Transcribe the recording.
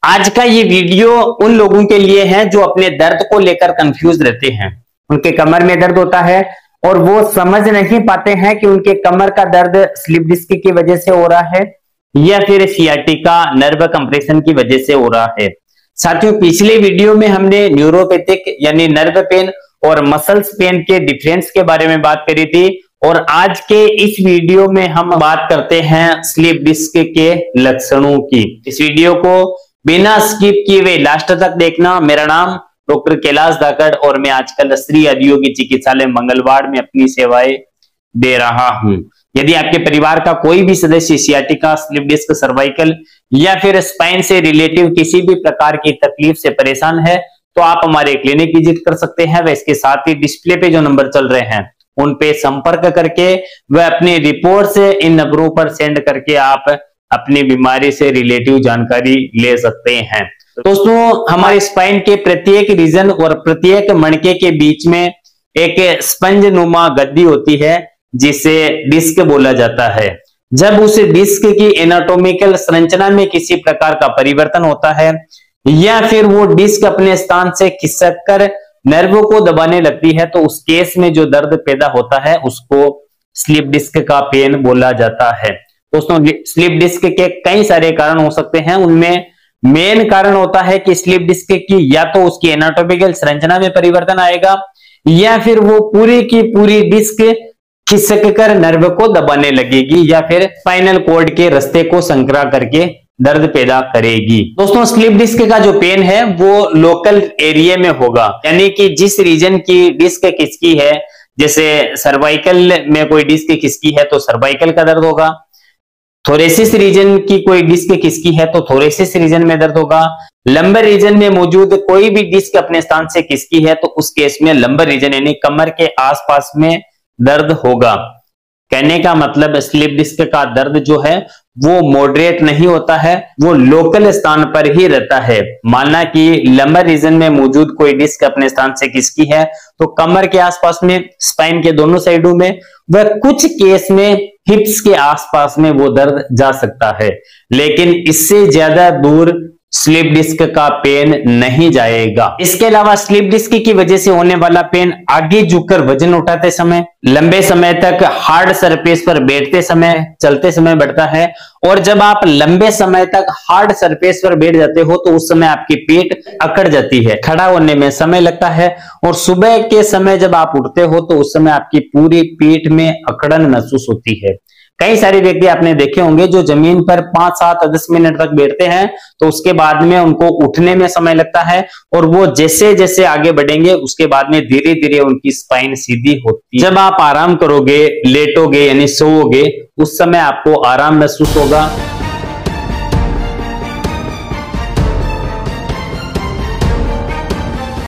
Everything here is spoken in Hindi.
आज का ये वीडियो उन लोगों के लिए है जो अपने दर्द को लेकर कंफ्यूज रहते हैं। उनके कमर में दर्द होता है और वो समझ नहीं पाते हैं कि उनके कमर का दर्द स्लिप डिस्क की वजह से हो रहा है या फिर सियाटिका नर्व कंप्रेशन की वजह से हो रहा है। साथियों, पिछले वीडियो में हमने न्यूरोपैथिक यानी नर्व पेन और मसल्स पेन के डिफरेंस के बारे में बात करी थी और आज के इस वीडियो में हम बात करते हैं स्लिप डिस्क के लक्षणों की। इस वीडियो को बिना स्किप किए हुए लास्ट तक देखना। मेरा नाम डॉक्टर कैलाश धाकड़ और मैं आजकल श्री आदियोगी चिकित्सालय मंगलवाड़ में अपनी सेवाएं दे रहा हूं। यदि आपके परिवार का कोई भी सदस्य सियाटिका, स्लिप डिस्क, सर्वाइकल या फिर स्पाइन से रिलेटिव किसी भी प्रकार की तकलीफ से परेशान है तो आप हमारे क्लिनिक विजिट कर सकते हैं। वह इसके साथ ही डिस्प्ले पे जो नंबर चल रहे हैं उन पे संपर्क करके वह अपनी रिपोर्ट से इन नंबरों पर सेंड करके आप अपनी बीमारी से रिलेटिव जानकारी ले सकते हैं। दोस्तों, हमारे स्पाइन के प्रत्येक रीजन और प्रत्येक मणके के बीच में एक स्पंज नुमा गद्दी होती है जिसे डिस्क बोला जाता है। जब उस डिस्क की एनाटॉमिकल संरचना में किसी प्रकार का परिवर्तन होता है या फिर वो डिस्क अपने स्थान से खिसक कर नर्व को दबाने लगती है तो उस केस में जो दर्द पैदा होता है उसको स्लिप डिस्क का पेन बोला जाता है। दोस्तों, स्लिप डिस्क के कई सारे कारण हो सकते हैं। उनमें मेन कारण होता है कि स्लिप डिस्क की या तो उसकी एनाटॉमिकल संरचना में परिवर्तन आएगा या फिर वो पूरी की पूरी डिस्क खिसक कर नर्व को दबाने लगेगी या फिर स्पाइनल कॉर्ड के रास्ते को संकरा करके दर्द पैदा करेगी। दोस्तों, स्लिप डिस्क का जो पेन है वो लोकल एरिया में होगा, यानी कि जिस रीजन की डिस्क खिसकी है, जैसे सर्वाइकल में कोई डिस्क खिसकी है तो सर्वाइकल का दर्द होगा, थोरेसिस रीजन की कोई डिस्क खिसकी है तो थोरेसिस रीजन में दर्द होगा, लंबर रीजन में मौजूद कोई भी डिस्क अपने स्थान से खिसकी है तो उस केस में लंबर रीजन यानी कमर के आसपास में दर्द होगा। कहने का मतलब स्लिप डिस्क का दर्द जो है वो मॉडरेट नहीं होता है, वो लोकल स्थान पर ही रहता है। माना कि लंबर रीजन में मौजूद कोई डिस्क अपने स्थान से खिसकी है तो कमर के आसपास में, स्पाइन के दोनों साइडों में, वह कुछ केस में हिप्स के आसपास में वो दर्द जा सकता है, लेकिन इससे ज्यादा दूर स्लिप डिस्क का पेन नहीं जाएगा। इसके अलावा स्लिप डिस्क की वजह से होने वाला पेन आगे झुककर वजन उठाते समय, लंबे समय तक हार्ड सरफेस पर बैठते समय, चलते समय बढ़ता है और जब आप लंबे समय तक हार्ड सरफेस पर बैठ जाते हो तो उस समय आपकी पीठ अकड़ जाती है, खड़ा होने में समय लगता है और सुबह के समय जब आप उठते हो तो उस समय आपकी पूरी पीठ में अकड़न महसूस होती है। कई सारे व्यक्ति आपने देखे होंगे जो जमीन पर 5, 7, 10 मिनट तक बैठते हैं तो उसके बाद में उनको उठने में समय लगता है और वो जैसे जैसे आगे बढ़ेंगे उसके बाद में धीरे धीरे उनकी स्पाइन सीधी होती है। जब आप आराम करोगे, लेटोगे यानी सोओगे, उस समय आपको आराम महसूस होगा,